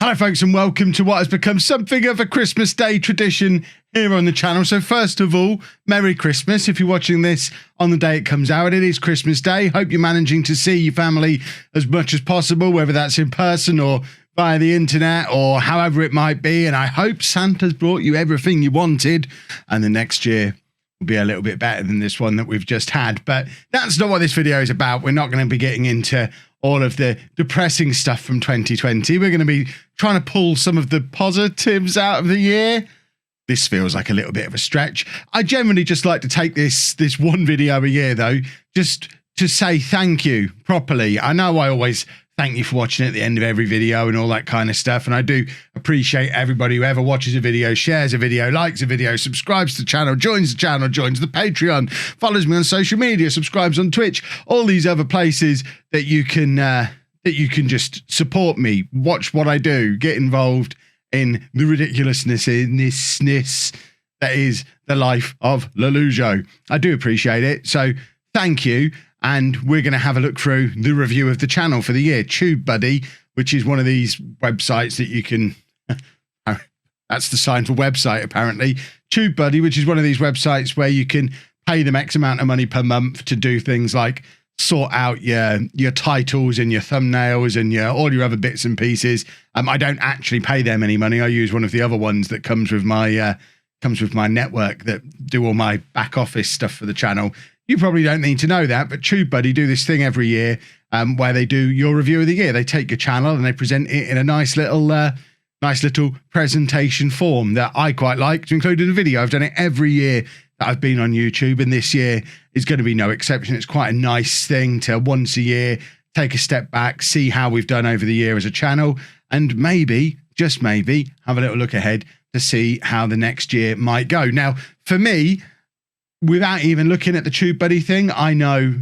Hello folks and welcome to what has become something of a Christmas Day tradition here on the channel. So first of all, Merry Christmas if you're watching this on the day it comes out. It is Christmas Day. Hope you're managing to see your family as much as possible, whether that's in person or via the internet or however it might be. And I hope Santa's brought you everything you wanted and the next year will be a little bit better than this one that we've just had. But that's not what this video is about. We're not going to be getting into all of the depressing stuff from 2020. We're going to be trying to pull some of the positives out of the year. This feels like a little bit of a stretch. I generally just like to take this one video a year though, just to say thank you properly. I know I always thank you for watching at the end of every video and all that kind of stuff. And I do appreciate everybody who ever watches a video, shares a video, likes a video, subscribes to the channel, joins the Patreon, follows me on social media, subscribes on Twitch, all these other places that you can just support me, watch what I do, get involved in the ridiculousness that is the life of LOLLUJO. I do appreciate it. So thank you. And we're going to have a look through the review of the channel for the year. TubeBuddy, which is one of these websites that you can... that's the sign for website, apparently. TubeBuddy, which is one of these websites where you can pay them X amount of money per month to do things like sort out your titles and your thumbnails and all your other bits and pieces. I don't actually pay them any money. I use one of the other ones that comes with my network that do all my back office stuff for the channel. You probably don't need to know that, but TubeBuddy do this thing every year where they do your review of the year. They take your channel and they present it in a nice little presentation form that I quite like to include in a video. I've done it every year that I've been on YouTube, and this year is going to be no exception. It's quite a nice thing to once a year take a step back, see how we've done over the year as a channel, and maybe, just maybe, have a little look ahead to see how the next year might go. Now, for me, without even looking at the TubeBuddy thing, I know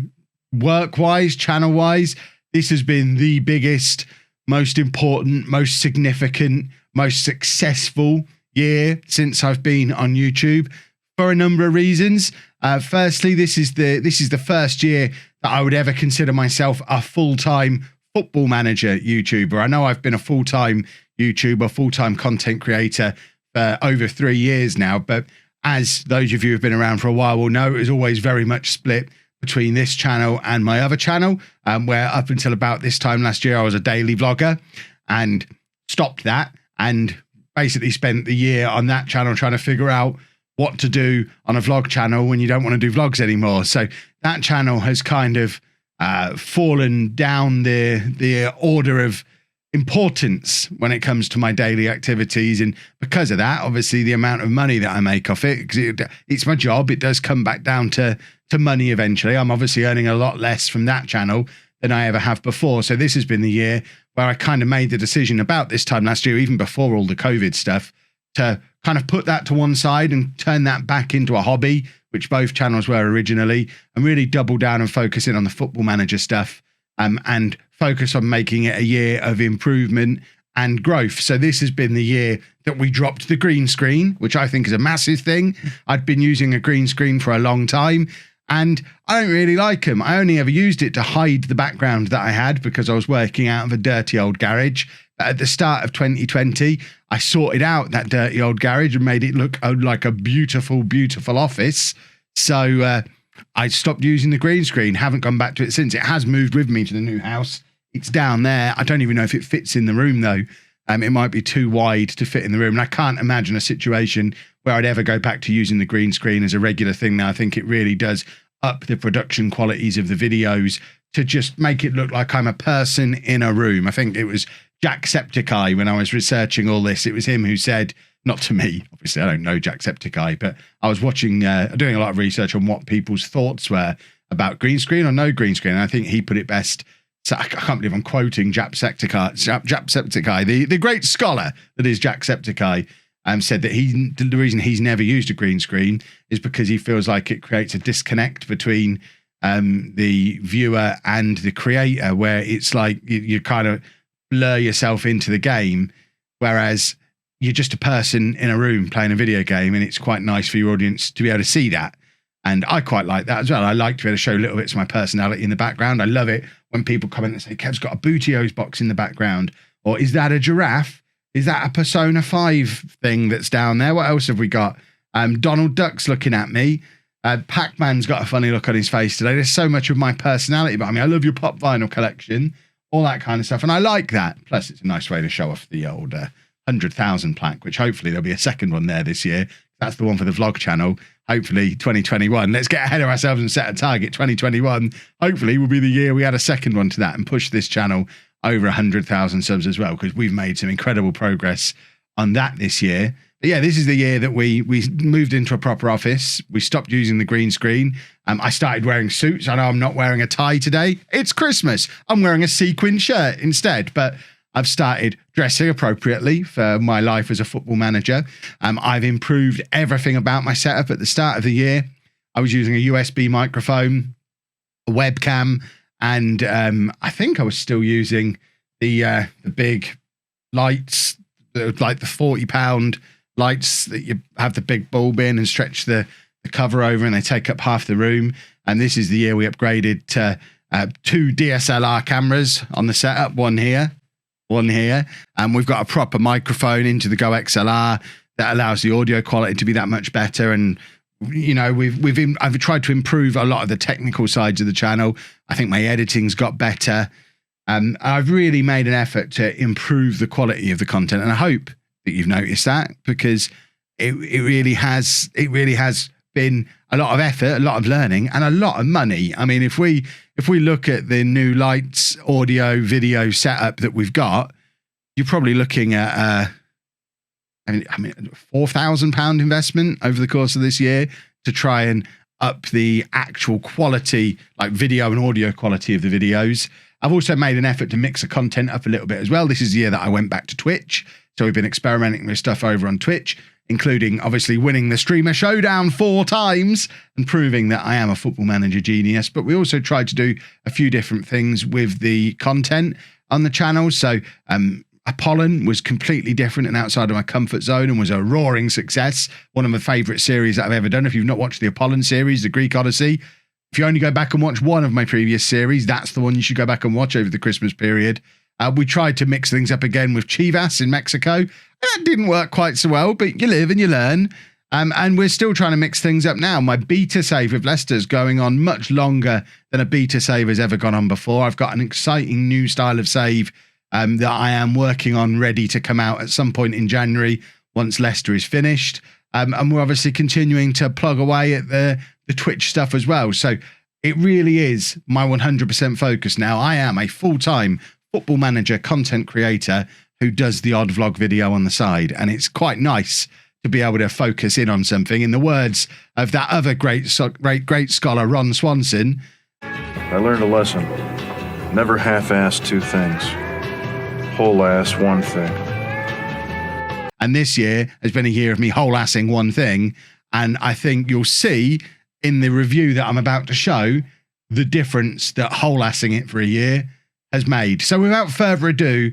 work-wise, channel-wise, this has been the biggest, most important, most significant, most successful year since I've been on YouTube for a number of reasons. Firstly, this is the first year that I would ever consider myself a full-time football manager YouTuber. I know I've been a full-time YouTuber, full-time content creator for over 3 years now, but as those of you who've been around for a while will know, it was always very much split between this channel and my other channel, where up until about this time last year, I was a daily vlogger and stopped that and basically spent the year on that channel trying to figure out what to do on a vlog channel when you don't want to do vlogs anymore. So that channel has kind of fallen down the order of importance when it comes to my daily activities, and because of that, obviously the amount of money that I make off it, because it's my job, it does come back down to money eventually. I'm obviously earning a lot less from that channel than I ever have before. So this has been the year where I kind of made the decision about this time last year, even before all the COVID stuff, to kind of put that to one side and turn that back into a hobby, which both channels were originally, and really double down and focus in on the football manager stuff, and focus on making it a year of improvement and growth. So this has been the year that we dropped the green screen, which I think is a massive thing. I'd been using a green screen for a long time and I don't really like them. I only ever used it to hide the background that I had because I was working out of a dirty old garage. But at the start of 2020, I sorted out that dirty old garage and made it look like a beautiful, beautiful office. So I stopped using the green screen, haven't gone back to it since. It has moved with me to the new house. It's down there. I don't even know if it fits in the room though. It might be too wide to fit in the room. And I can't imagine a situation where I'd ever go back to using the green screen as a regular thing now. I think it really does up the production qualities of the videos to just make it look like I'm a person in a room. I think it was Jacksepticeye when I was researching all this. It was him who said, not to me, obviously I don't know Jacksepticeye, but I was watching, doing a lot of research on what people's thoughts were about green screen or no green screen. And I think he put it best. So I can't believe I'm quoting Jacksepticeye, the great scholar that is Jacksepticeye, said that the reason he's never used a green screen is because he feels like it creates a disconnect between the viewer and the creator, where it's like you kind of blur yourself into the game, whereas you're just a person in a room playing a video game, and it's quite nice for your audience to be able to see that. And I quite like that as well. I like to be able to show little bits of my personality in the background. I love it when people comment and say, Kev's got a Booty-O's box in the background, or is that a giraffe? Is that a Persona 5 thing that's down there? What else have we got? Donald Duck's looking at me. Pac-Man's got a funny look on his face today. There's so much of my personality, but I mean, I love your pop vinyl collection, all that kind of stuff, and I like that. Plus, it's a nice way to show off the old 100,000 plaque, which hopefully there'll be a second one there this year. That's the one for the vlog channel. Hopefully 2021. Let's get ahead of ourselves and set a target. 2021, hopefully, will be the year we add a second one to that and push this channel over 100,000 subs as well, because we've made some incredible progress on that this year. But yeah, this is the year that we moved into a proper office. We stopped using the green screen. I started wearing suits. I know I'm not wearing a tie today. It's Christmas. I'm wearing a sequin shirt instead, but I've started dressing appropriately for my life as a football manager. I've improved everything about my setup. At the start of the year, I was using a USB microphone, a webcam, and I think I was still using the big lights, like the 40-pound lights that you have the big bulb in and stretch the cover over, and they take up half the room. And this is the year we upgraded to 2 DSLR cameras on the setup, one here, and we've got a proper microphone into the Go XLR that allows the audio quality to be that much better. And you know, I've tried to improve a lot of the technical sides of the channel. I think my editing's got better. I've really made an effort to improve the quality of the content, and I hope that you've noticed that, because it really has been a lot of effort, a lot of learning, and a lot of money. I mean, if we look at the new lights, audio, video setup that we've got, you're probably looking at £4,000 investment over the course of this year to try and up the actual quality, like video and audio quality of the videos. I've also made an effort to mix the content up a little bit as well. This is the year that I went back to Twitch. So we've been experimenting with stuff over on Twitch, including obviously winning the Streamer Showdown 4 times and proving that I am a football manager genius. But we also tried to do a few different things with the content on the channel. So Apollon was completely different and outside of my comfort zone and was a roaring success. One of my favourite series that I've ever done. If you've not watched the Apollon series, the Greek Odyssey, if you only go back and watch one of my previous series, that's the one you should go back and watch over the Christmas period. We tried to mix things up again with Chivas in Mexico. That didn't work quite so well, but you live and you learn. And we're still trying to mix things up now. My beta save with Leicester's going on much longer than a beta save has ever gone on before. I've got an exciting new style of save that I am working on, ready to come out at some point in January once Leicester is finished. And we're obviously continuing to plug away at the Twitch stuff as well. So it really is my 100% focus now. I am a full-time football manager content creator who does the odd vlog video on the side. And it's quite nice to be able to focus in on something. In the words of that other great scholar, Ron Swanson, I learned a lesson. Never half-ass 2 things. Whole-ass 1 thing. And this year has been a year of me whole-assing 1 thing. And I think you'll see in the review that I'm about to show the difference that whole-assing it for a year has made. So without further ado,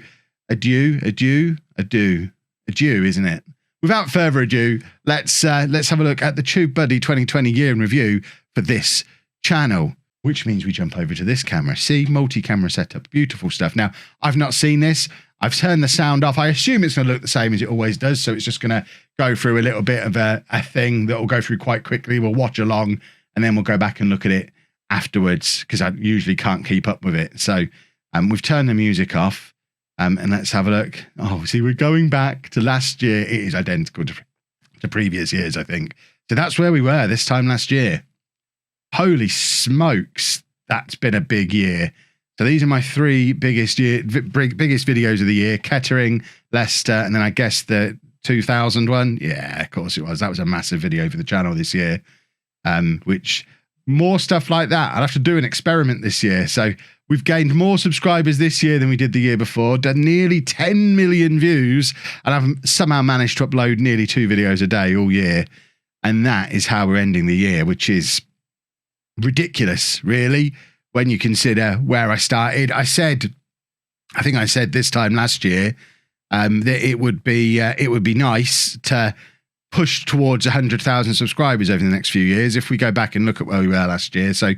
adieu, isn't it? Without further ado, let's have a look at the TubeBuddy 2020 year in review for this channel, which means we jump over to this camera. See, multi-camera setup, beautiful stuff. Now, I've not seen this. I've turned the sound off. I assume it's going to look the same as it always does, so it's just going to go through a little bit of a thing that will go through quite quickly. We'll watch along, and then we'll go back and look at it afterwards, because I usually can't keep up with it. So we've turned the music off, and let's have a look. Oh, see, we're going back to last year. It is identical to previous years, I think. So that's where we were this time last year. Holy smokes, that's been a big year. So these are my 3 biggest videos of the year: Kettering, Leicester, and then I guess the 2000 one. Yeah, of course it was. That was a massive video for the channel this year. Which more stuff like that. I'll have to do an experiment this year. So we've gained more subscribers this year than we did the year before, done nearly 10 million views, and I've somehow managed to upload nearly 2 videos a day all year. And that is how we're ending the year, which is ridiculous, really, when you consider where I started. I think I said this time last year that it would be nice to push towards 100,000 subscribers over the next few years if we go back and look at where we were last year. So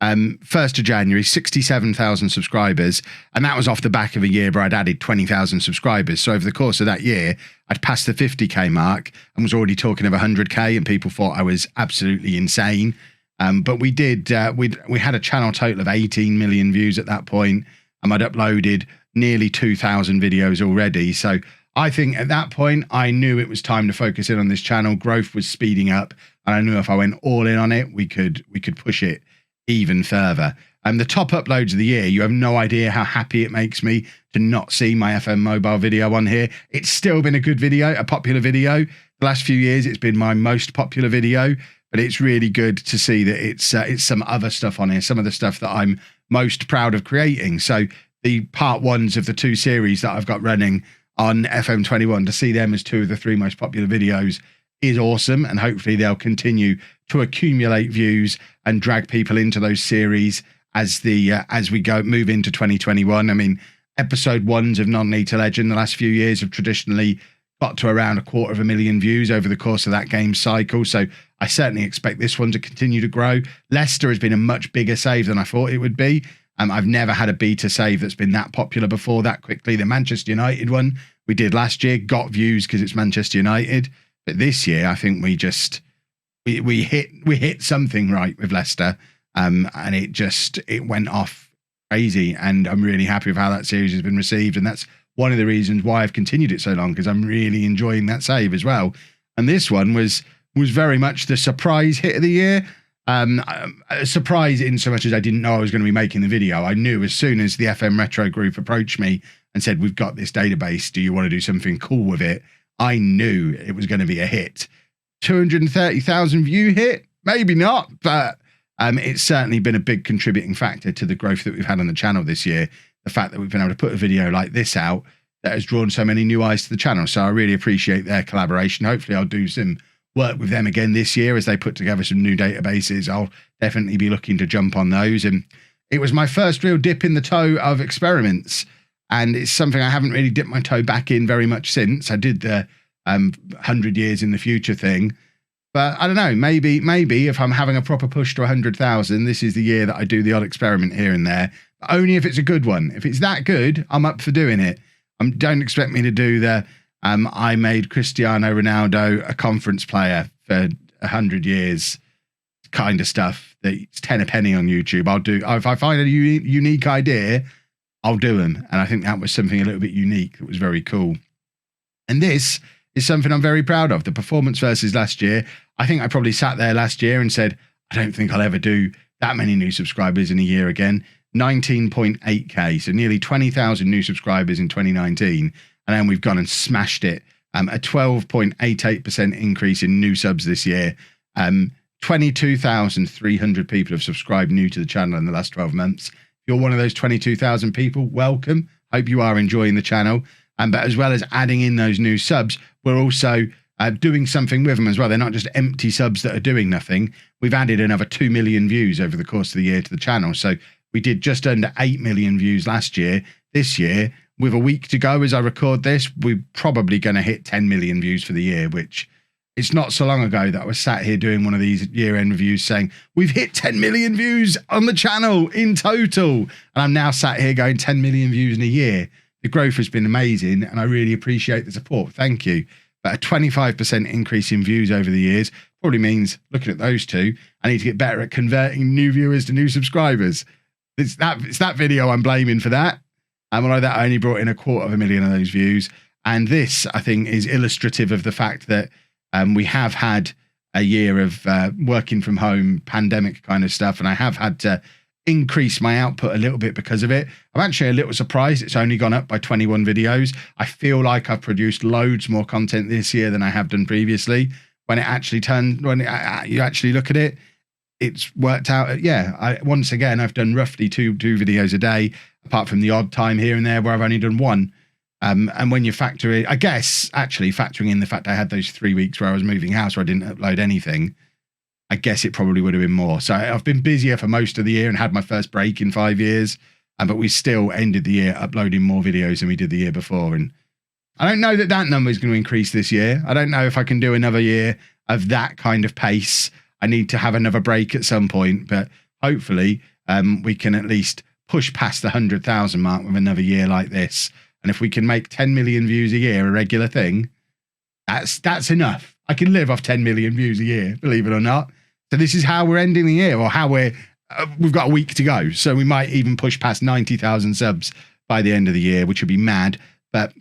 1st of January, 67,000 subscribers. And that was off the back of a year where I'd added 20,000 subscribers. So over the course of that year, I'd passed the 50k mark and was already talking of 100k, and people thought I was absolutely insane. But we did, we had a channel total of 18 million views at that point, and I'd uploaded nearly 2,000 videos already. So I think at that point, I knew it was time to focus in on this channel. Growth was speeding up, and I knew if I went all in on it, we could push it even further. The top uploads of the year, you have no idea how happy it makes me to not see my FM mobile video on here. It's still been a good video, a popular video. The last few years, it's been my most popular video, but it's really good to see that it's some other stuff on here, some of the stuff that I'm most proud of creating. So the part ones of the 2 series that I've got running on FM21, to see them as 2 of the 3 most popular videos is awesome, and hopefully they'll continue to accumulate views and drag people into those series as we move into 2021. I mean, episode 1s of Non-League to Legend the last few years have traditionally got to around 250,000 views over the course of that game cycle. So I certainly expect this one to continue to grow. Leicester has been a much bigger save than I thought it would be. I've never had a beta save that's been that popular before that quickly. The Manchester United one we did last year got views because it's Manchester United. But this year, I think we hit something right with Leicester, and it went off crazy. And I'm really happy with how that series has been received, and that's one of the reasons why I've continued it so long, because I'm really enjoying that save as well. And this one was very much the surprise hit of the year. A surprise in so much as I didn't know I was going to be making the video. I knew as soon as the FM Retro group approached me and said, "We've got this database, do you want to do something cool with it?" I knew it was going to be a hit. 230,000 view hit? Maybe not, but it's certainly been a big contributing factor to the growth that we've had on the channel this year. The fact that we've been able to put a video like this out that has drawn so many new eyes to the channel. So I really appreciate their collaboration. Hopefully I'll do some work with them again this year as they put together some new databases. I'll definitely be looking to jump on those. And it was my first real dip in the toe of experiments, and it's something I haven't really dipped my toe back in very much since. I did the 100 years in the future thing, but I don't know, maybe if I'm having a proper push to 100,000, this is the year that I do the odd experiment here and there, but only if it's a good one. If it's that good, I'm up for doing it. Don't expect me to do the I made Cristiano Ronaldo a conference player for 100 years kind of stuff. That's 10 a penny on YouTube. I'll do, if I find a unique idea, I'll do them. And I think that was something a little bit unique that was very cool. And this is something I'm very proud of. The performance versus last year. I think I probably sat there last year and said, I don't think I'll ever do that many new subscribers in a year again. 19.8k, so nearly 20,000 new subscribers in 2019. And then we've gone and smashed it. A 12.88% increase in new subs this year. 22,300 people have subscribed new to the channel in the last 12 months. If you're one of those 22,000 people, welcome. Hope you are enjoying the channel. But as well as adding in those new subs, we're also doing something with them as well. They're not just empty subs that are doing nothing. We've added another 2 million views over the course of the year to the channel. So we did just under 8 million views last year. This year, with a week to go as I record this, we're probably going to hit 10 million views for the year, which it's not so long ago that I was sat here doing one of these year-end reviews saying, we've hit 10 million views on the channel in total. And I'm now sat here going 10 million views in a year. The growth has been amazing, and I really appreciate the support. Thank you. But a 25% increase in views over the years probably means, looking at those two, I need to get better at converting new viewers to new subscribers. It's that video I'm blaming for that. Although that only brought in 250,000 of those views. And this, I think, is illustrative of the fact that we have had a year of working from home, pandemic kind of stuff, and I have had to increase my output a little bit because of it. I'm actually a little surprised it's only gone up by 21 videos. I feel like I've produced loads more content this year than I have done previously. When it actually you actually look at it, it's worked out. Yeah, once again, I've done roughly two videos a day, apart from the odd time here and there where I've only done one. And when you factor in, I guess, actually factoring in the fact I had those 3 weeks where I was moving house where I didn't upload anything, I guess it probably would have been more. So I've been busier for most of the year and had my first break in 5 years. But we still ended the year uploading more videos than we did the year before. And I don't know that number is going to increase this year. I don't know if I can do another year of that kind of pace. I need to have another break at some point, but hopefully we can at least push past the 100,000 mark with another year like this. And if we can make 10 million views a year a regular thing, that's enough. I can live off 10 million views a year, believe it or not. So this is how we're ending the year, or how we've got a week to go. So we might even push past 90,000 subs by the end of the year, which would be mad. But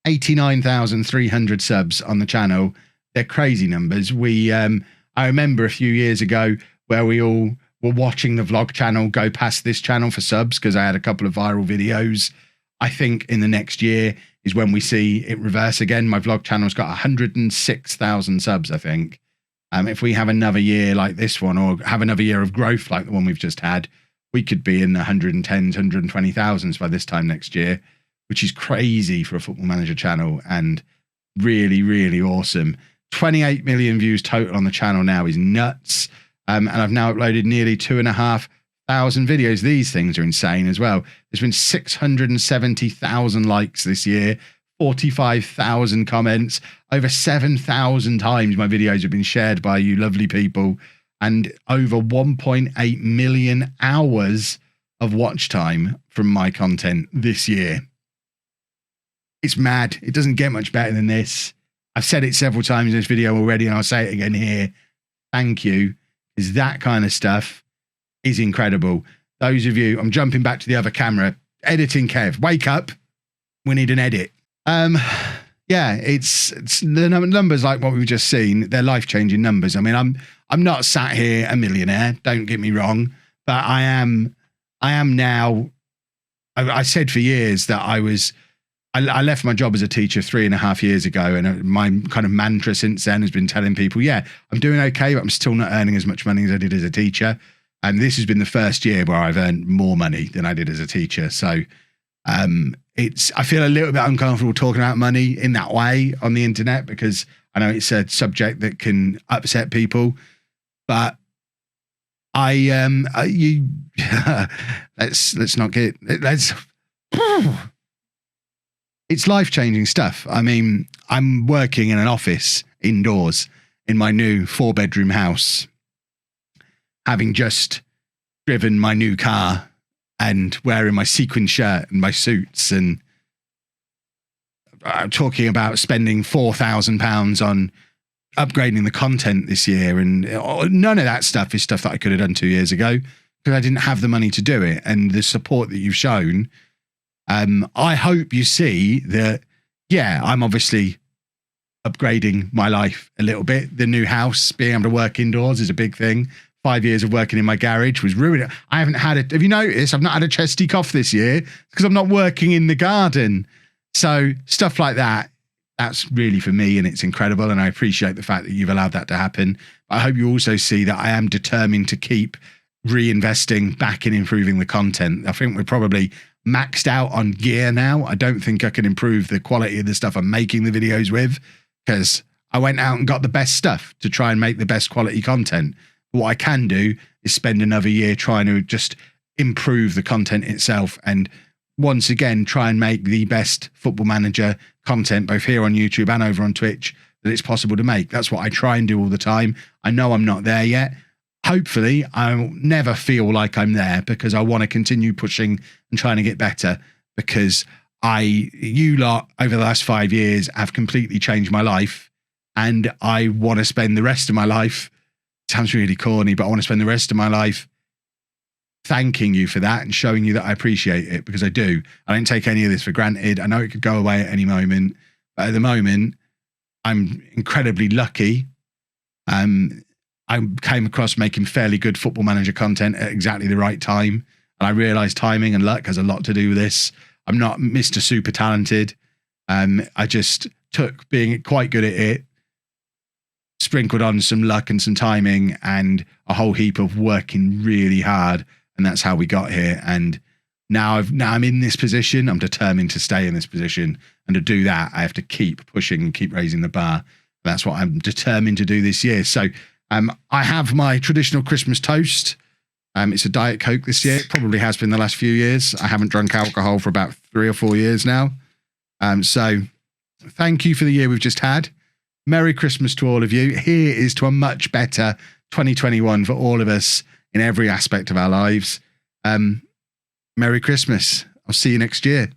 89,300 subs on the channel, they're crazy numbers. I remember a few years ago where we all were watching the vlog channel go past this channel for subs because I had a couple of viral videos. I think in the next year is when we see it reverse again. My vlog channel's got 106,000 subs, I think. If we have another year like this one, or have another year of growth like the one we've just had, we could be in the 110s, 120,000s by this time next year, which is crazy for a Football Manager channel and really, really awesome. 28 million views total on the channel now is nuts. And I've now uploaded nearly 2,500 videos. These things are insane as well. There's been 670,000 likes this year, 45,000 comments, over 7,000 times my videos have been shared by you lovely people, and over 1.8 million hours of watch time from my content this year. It's mad. It doesn't get much better than this. I've said it several times in this video already, and I'll say it again here. Thank you. Because that kind of stuff is incredible. Those of you, I'm jumping back to the other camera. Editing Kev, wake up. We need an edit. Yeah, it's the numbers like what we've just seen. They're life-changing numbers. I mean, I'm not sat here a millionaire. Don't get me wrong, but I am now. I said for years that I left my job as a teacher 3.5 years ago, and my kind of mantra since then has been telling people, yeah, I'm doing okay, but I'm still not earning as much money as I did as a teacher. And this has been the first year where I've earned more money than I did as a teacher. So I feel a little bit uncomfortable talking about money in that way on the internet, because I know it's a subject that can upset people. But it's life-changing stuff. I mean, I'm working in an office indoors in my new 4-bedroom house, having just driven my new car and wearing my sequin shirt and my suits, and I'm talking about spending £4,000 on upgrading the content this year, and none of that stuff is stuff that I could have done 2 years ago because I didn't have the money to do it. And the support that you've shown, I hope you see that, yeah, I'm obviously upgrading my life a little bit. The new house, being able to work indoors is a big thing. 5 years of working in my garage was ruining it. I haven't had it. Have you noticed? I've not had a chesty cough this year because I'm not working in the garden. So stuff like that, that's really for me, and it's incredible. And I appreciate the fact that you've allowed that to happen. I hope you also see that I am determined to keep reinvesting back in improving the content. I think we're probably maxed out on gear now. I don't think I can improve the quality of the stuff I'm making the videos with, because I went out and got the best stuff to try and make the best quality content. What I can do is spend another year trying to just improve the content itself, and once again try and make the best Football Manager content both here on YouTube and over on Twitch that it's possible to make. That's what I try and do all the time. I know I'm not there yet. Hopefully I'll never feel like I'm there, because I want to continue pushing and trying to get better, because you lot over the last 5 years have completely changed my life, and I want to spend the rest of my life, sounds really corny, but I want to spend the rest of my life thanking you for that and showing you that I appreciate it, because I do. I don't take any of this for granted. I know it could go away at any moment, but at the moment I'm incredibly lucky. I came across making fairly good Football Manager content at exactly the right time, and I realized timing and luck has a lot to do with this. I'm not Mr. Super talented. I just took being quite good at it, sprinkled on some luck and some timing and a whole heap of working really hard, and that's how we got here. And now I'm in this position. I'm determined to stay in this position, and to do that I have to keep pushing and keep raising the bar. That's what I'm determined to do this year. So I have my traditional Christmas toast. It's a Diet Coke this year. It probably has been the last few years. I haven't drunk alcohol for about 3 or 4 years now. So thank you for the year we've just had. Merry Christmas to all of you. Here is to a much better 2021 for all of us in every aspect of our lives. Merry Christmas. I'll see you next year.